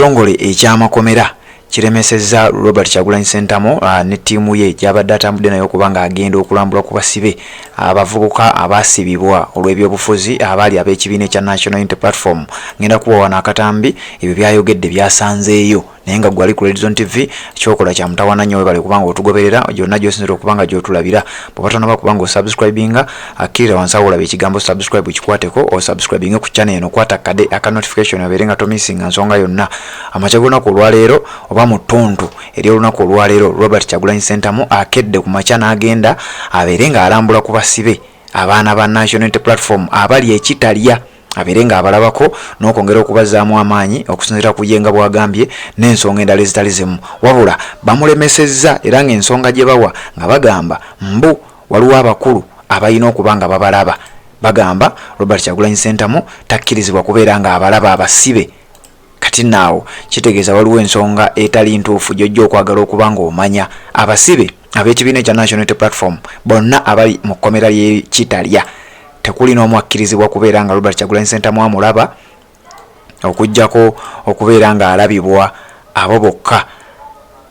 ekitongole ekyamakomera kiremesezza Robert Kyagulanyi Ssentamu ne ttiimu ye gy'abadde atambudde nayo okubanga agenda okulambula ku basibe abavubuka abasibibwa olw'ebyobufuzi abali ab'ekibiina ekya National Unity Platform. Ngenda kuba wano akatambi ebyo byayogedde byasanzeeyo naye nga gwali ku Red Zone TV kyokola kya mutawana nnyo webale kubanga otugoberera gyonna gy'osinzira okubanga gy'otulabira bw'obatonaba kubanga osubscribinga akkirira wansi awo olaba ekigambo subscribe kikwateko osubscribinge ku channel eno kwata kade aka notification abeere nga tomissinga nsonga yonna. Amakya g'olunaku olwaleero oba mu ttuntu ery'olunaku olwaleero Robert Kyagulanyi Ssentamu akedde ku makya n'agenda abeere nga alambula ku basibe abaana ba National Unity Platform abali e Kitalya abeere nga abalabako n'okwongera okubazaamu amaanyi okusinziira ku yenga bwagambye n'ensonga endala ezitali zimu wabula bamulemesezza era ng'ensonga gye bawa nga bagamba mbu waliwo abakulu abalina okuba nga babalaba bagamba Robert Kyagulanyi Ssentamu takkirizibwa kubeera nga abalaba abasibe. Kati naawo kitegeeza waliwo ensonga etali ntuufu gy'ojja okwagala okuba ng'omanya abasibe ab'ekibiina ekya National Unity Platform bonna abali mu kkomera ly'e Kitalya tekuli n'omu akkirizibwa kubeera nga Robert Kyagulanyi Ssentamu amulaba okuggyako okubeera nga alabibwa abo bokka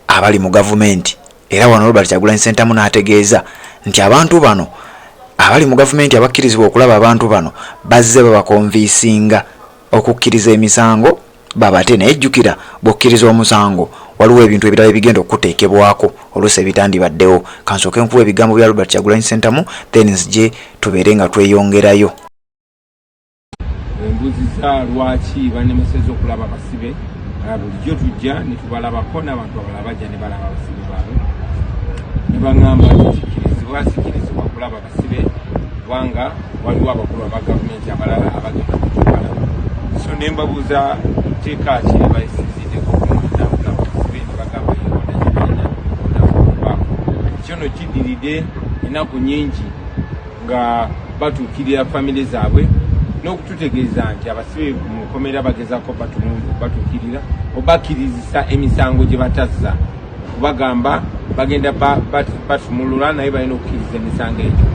abali mu gavumenti. Era wano Robert Kyagulanyi Ssentamu n'ategeeza nti abantu bano abali mu gavumenti abakkirizibwa okulaba abantu bano bazze babakonviisinga okukkiriza emisango babate naye jjukira bw'okkiriza omusango waliwo ebintu ebirala ebigenda okuteekebwako oluusi ebitandibaddewo. Kansooke nkuwa ebigambo bya Robert Kyagulanyi Ssentamu then nzije tubeere nga tweyongerayo. Embuziza lwaki banemesezza okulaba abasibe bulijjo tujja ne tubalabako n'abantu abalala bajja ne balaba abasibe baabwe ne baŋŋamba sikkirizibwa kulaba abasibe kubanga waliwo abakulu aba gavumenti abalala abagenda kutubalaba. So ne mbabuuza teeka ki bayisiziddeko okulaba abasibe ne bagamba kyono kiddiridde ennaku nnyingi nga batuukirira famire zaabwe n'okututegeeza nti abasibe mu nkomera bagezaako batuukirira obakkirizisa emisango gye batazza kubagamba bagenda batumulula naye balina okukkiriza emisango egyo.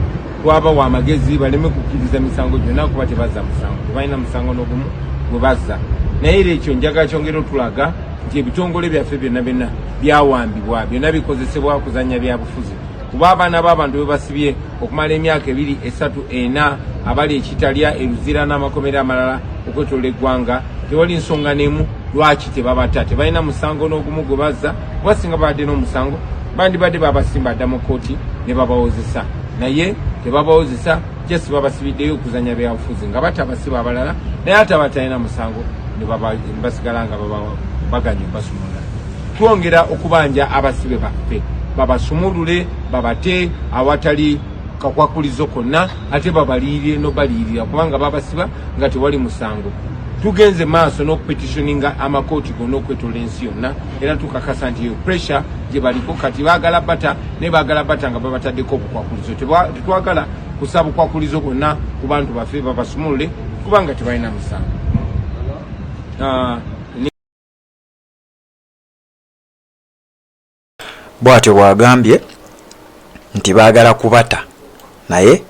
Twabawa amagezi baleme kukkiriza misango gyonna kuba tebazza musango tebalina musango n'ogumu gwe bazza. Naye era ekyo njagala kyongera otulaga nti ebitongole byaffe byonna byonna byawambibwa byonna bikozesebwa kuzannya byabufuzi kuba abaana b'abantu bebasibye okumala emyaka 2, 3, 4 abali e Kitalya eruzira n'amakomera amalala okwetoola eggwanga tewali nsonga n'emu lwaki tebabata tebalina musango n'ogumu gwe bazza kuba singa babadde n'omusango bandibadde babasimba adda mu kooti ne babawozesa naye tebabawozesa jesi babasibiddeyo okuzannya byabufuzi nga batabasiba abalala naye ate abatalina musango ne basigala nga baganye basumula. Twongera okubanja abasibe baffe babasumulule babate awatali kakwakulizo konna ate babaliirire n'obaliirira kubanga babasiba nga tewali musango. Tugenze maaso n'okupetitioninga amakooti gonna okwetoola ensi yonna era tukakasa nti pressure gye baliko kati baagala bata ne baagala bata nga babataddeko obukwakulizo. Tetwagala kusaba bukwakulizo bonna ku bantu baffe babasumulule kubanga tebalina musango. Bw'atyo bwagambye nti baagala kubata naye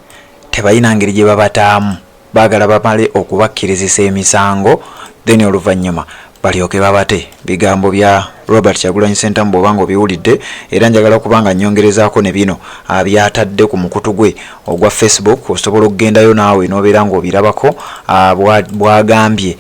tebalina ngeri gye babataamu baagala bamale okubakkirizisa emisango then oluvannyuma balyoke babate. Bigambo bya Robert Kyagulanyi Ssentamu bw'obanga obiwulidde era njagala kubanga nnyongerezaako ne bino byatadde ku mukutu gwe ogwa Facebook osobola okugendayo naawe n'obeera ng'obirabako bwagambye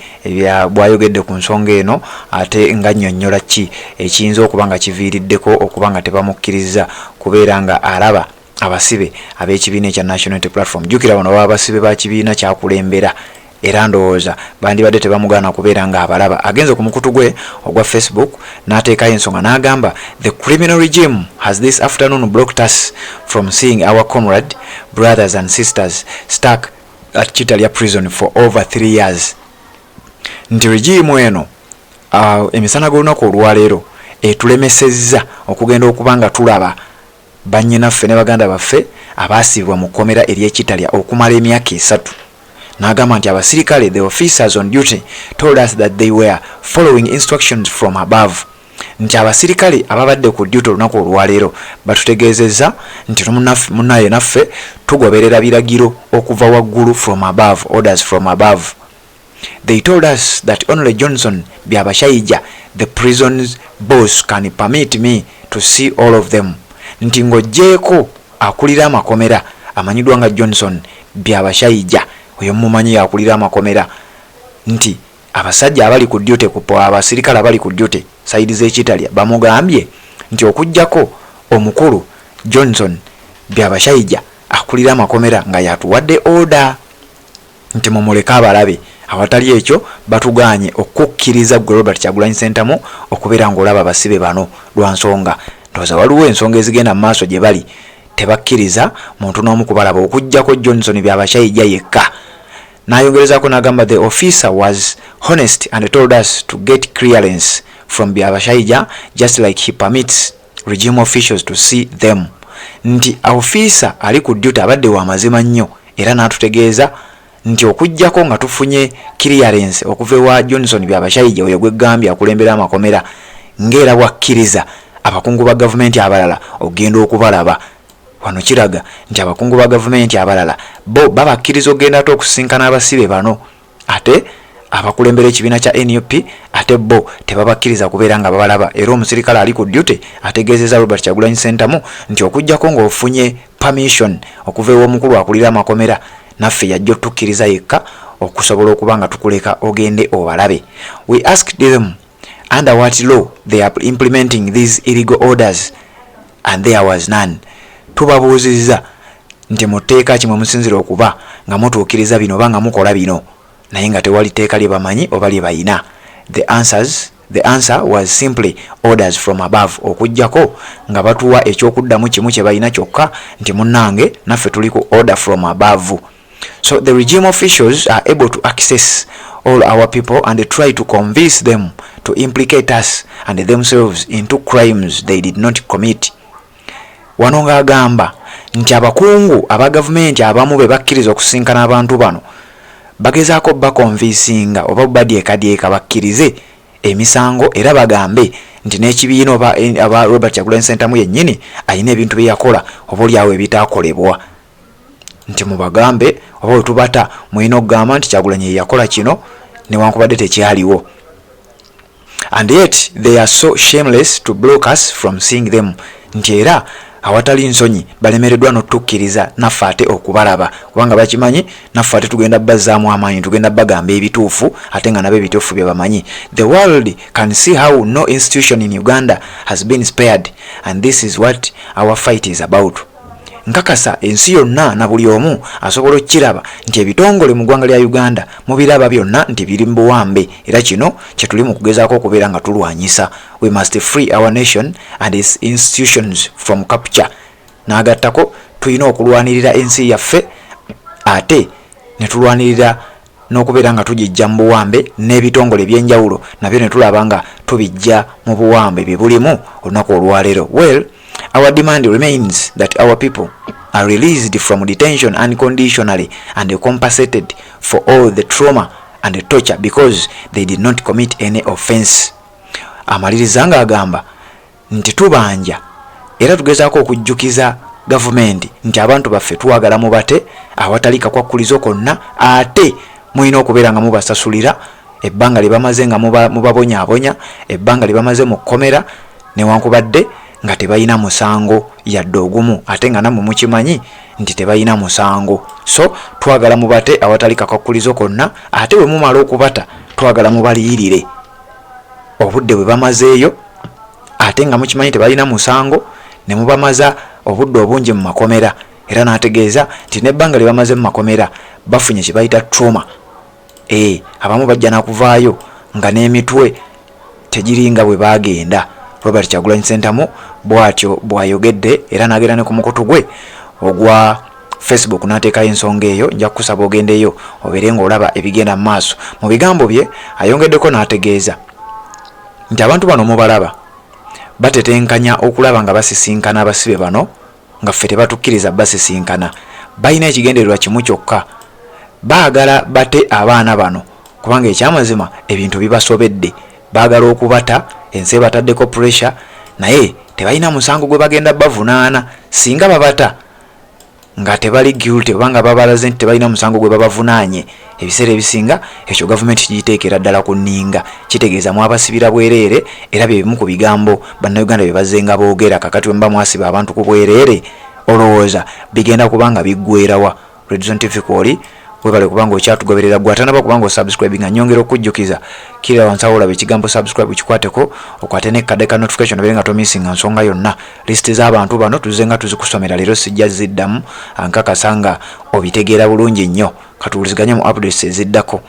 bwayogedde ku nsonga eno ate nga nnyonnyola ki ekiyinza okuba nga kiviiriddeko okuba nga tebamukkiriza kubeera nga alaba abasibe ab'ekibiina ekya National Unity Platform. Jjukira bano baba abasibe ba kibiina kyakulembera era ndowooza bandibadde tebamugaana kubeera nga abalaba. Agenze ku mukutu gwe ogwa Facebook n'ateekayo ensonga n'agamba the criminal regime has this afternoon blocked us from seeing our comrade brothers and sisters stuck at Kitalya prison for over 3 years. Nti regime eno emisana g'olunaku olwaleero etulemesezza okugenda okuba nga tulaba bannyinaffe ne baganda baffe abaasibibwa mu kkomera ery'e Kitalya okumala emyaka 3. N'agamba nti abasirikale the officers on duty told us that they were following instructions from above. Nti abasirikale ababadde ku duty olunaku olwaleero batutegeezezza nti munnaye naffe tugoberera biragiro okuva waggulu from above, orders from above. They told us that only Johnson Byabashaija, the prison's boss, can permit me to see all of them. Nti ng'oggyeko akulira amakomera amanyidwa nga Johnson Byabashaija, oyo mumanyi akulira amakomera, nti abasajja abali ku duty abasirikale abali ku duty saidi z'Ekitalya bamugambye nti okujjako omukulu Johnson Byabashaija akulira amakomera nga yatuwadde order nti mumuleka abalabe. Awatali ekyo batugaanye okukkiriza gwe Robert Kyagulanyi Ssentamu okubeera ng'olaba abasibe bano lwa nsonga ndowooza waliwo ensonga ezigenda mu maaso gye bali tebakkiriza muntu n'omu kubalaba okujjako Johnson Byabashaija yekka. N'ayongerezaako n'agamba the officer was honest and told us to get clearance from Byabashaija just like he permits regime officials to see them. Nti officer ali ku duty abadde wa mazima nnyo era n'atutegeeza nti okujjako nga tufunye clearance okuva wa Johnson Byabashaija oyo gwe Gambia akulembera amakomera ng'era bwakkiriza abakungu ba gavumenti abalala ogenda okubalaba. Wano kiraga nti abakungu ba gavumenti abalala bo babakkiriza ogenda ate okusinkana abasibe bano, ate abakulembera ekibiina kya NUP ate bo tebabakkiriza kubeera nga babalaba. Era omusirikale ali ku duty ategeezeza Robert Kyagulanyi Ssentamu nti okujjako ng'ofunye permission okuva ew'omukulu akulira amakomera naffe yajja otukkiriza yekka okusobola okuba nga tukuleka ogende obalabe. We asked them under what law they are implementing these illegal orders and there was none. Tubabuuzizza nti muteeka kimwe musinzira okuba nga mutuukiriza bino oba nga mukola bino naye nga tewali teeka lye bamanyi oba lye bayina. The answer was simply orders from above, okujjako nga batuwa ekyokuddamu kimu kye bayina kyokka nti munnange naffe tuli ku order from above. So the regime officials are able to access all our people and try to convince them to implicate us and themselves into crimes they did not commit. Wano ng'agamba nti abakungu aba gavumenti abamu be bakkiriza okusinkana abantu bano bagezaako bakonvinsinga oba badyeekadyeka bakkirize emisango era bagambe nti n'ekibiina aba Robert Kyagulanyi Ssentamu yennyini ayina ebintu bye yakola oba olyawo ebitaakolebwa nti mubagambe oba wetubata mulina okugamba nti Kyagulanyi yakola kino newankubadde tekyaliwo. And yet they are so shameless to block us from seeing them. Nti era awatali nsonyi balemereddwa n'otukkiriza naffe ate okubalaba kubanga bakimanyi naffe ate tugenda bazzaamu amaanyi tugenda bagamba ebituufu ate nga nabo ebituufu bye bamanyi. The world can see how no institution in Uganda has been spared and this is what our fight is about. Nkakasa ensi yonna na buli omu asobola okiraba nti ebitongole mu ggwanga lya Uganda mubiraba byonna nti biri mu buwambe era kino kye tuli mu kugezaako okubeera nga tulwanyisa. We must free our nation and its institutions from capture. N'agattako tulina okulwanirira ensi yaffe ate ne tulwanirira n'okubeera nga tugijja mu buwambe n'ebitongole ebyenjawulo nabyo ne tulaba nga tubijja mu buwambe bye bulimu olunaku olwaleero. Well, our demand remains that our people are released from detention unconditionally and compensated for all the trauma and the torture because they did not commit any offense. Amaliriza nga agamba nti tubanja era tugezaako okujjukiza gavumenti nti abantu baffe tuwagala mubate awatali kakwakkulizo konna ate mulina okubeera nga mubasasulira ebbanga lye bamaze nga mubabonyaabonya ebbanga lye bamaze mu kkomera newankubadde nga tebayina musango yadde ogumu ate nga namwe mukimanyi nti tebayina musango. So twagala mubate awatali kakwakkulizo konna ate we mumala okubata twagala mubaliyirire obudde bwe bamazeeyo ate nga mukimanyi tebalina musango ne mubamaza obudde obungi mu makomera era n'ategeeza nti nebbanga lye bamaze mu makomera bafunye kye bayita trauma. Abamu bajja nakuvaayo nga n'emitwe tegiringa bwe bagenda. Robert Kyagulanyi Ssentamu bw'atyo bw'ayogedde era n'agenda ne ku mukutu gwe ogwa Facebook n'ateekayo ensonga eyo. Nja kukusaba ogendeyo obeere ng'olaba ebigenda mu maaso. Mu bigambo bye ayongeddeko n'ategeeza nti abantu bano mubalaba batetenkanya okulaba nga basisinkana abasibe bano nga ffe tebatukkiriza basisinkana. Balina ekigendererwa kimu kyokka, baagala bate abaana bano kubanga ekyamazima ebintu bibasobedde. Baagala okubata ensi bataddeko pressure naye tebalina musango gwe bagenda bavunaana. Singa babata nga tebali guilty kubanga babalaze nti tebalina musango gwe babavunaanye ebiseera ebisinga ekyo gavumenti kiyiteekera ddala ku nninga kitegeeza mwabasibira bwereere era bye bimu ku bigambo bannayuganda bye bazzenga boogera kakati wemba mwasiba abantu ku bwereere olowooza bigenda kubanga biggwerawa Redson TV kwoli webale kubanga okyatugoberera gwatanaba kubanga osubscribe nga nyongera okujjukiza kira wansi awo olabe ekigambo subscribe kikwateko okwate n'ekkadde ka notification obeere nga tomisinga nsonga yonna lisiti z'abantu bano tuzze nga tuzikusomera leero sijja ziddamu ankakasa nga obitegeera bulungi nnyo katuwuliziganye mu updates eziddako.